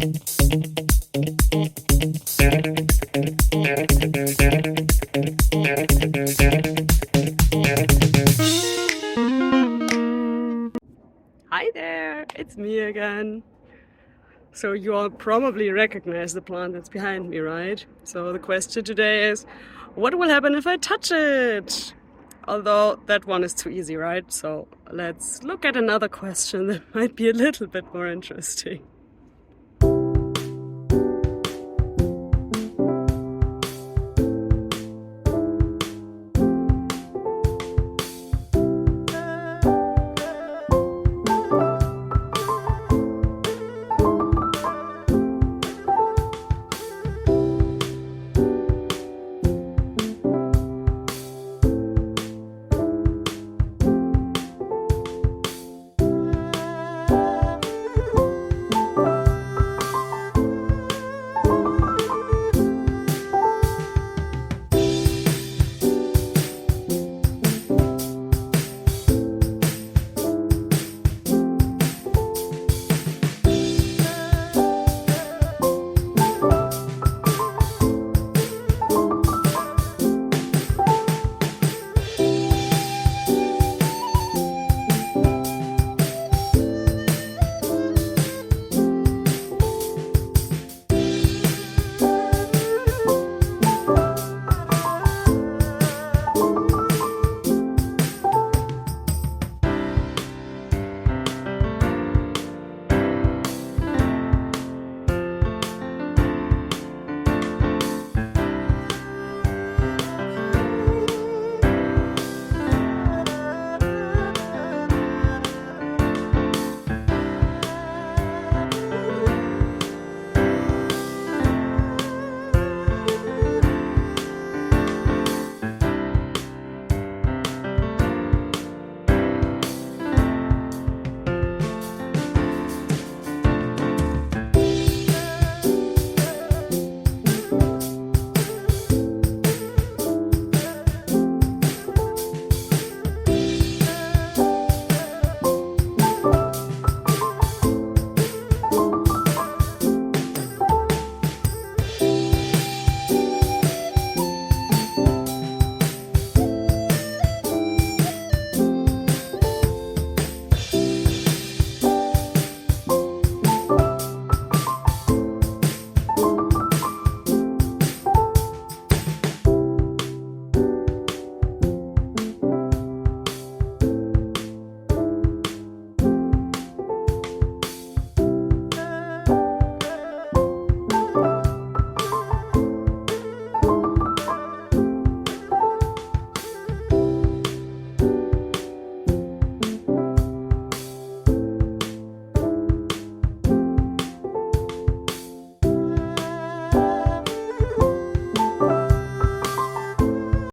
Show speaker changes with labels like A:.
A: Hi there, it's me again. So you all probably recognize the plant that's behind me, right? So the question today is, what will happen if I touch it? Although that one is too easy, right? So let's look at another question that might be a little bit more interesting.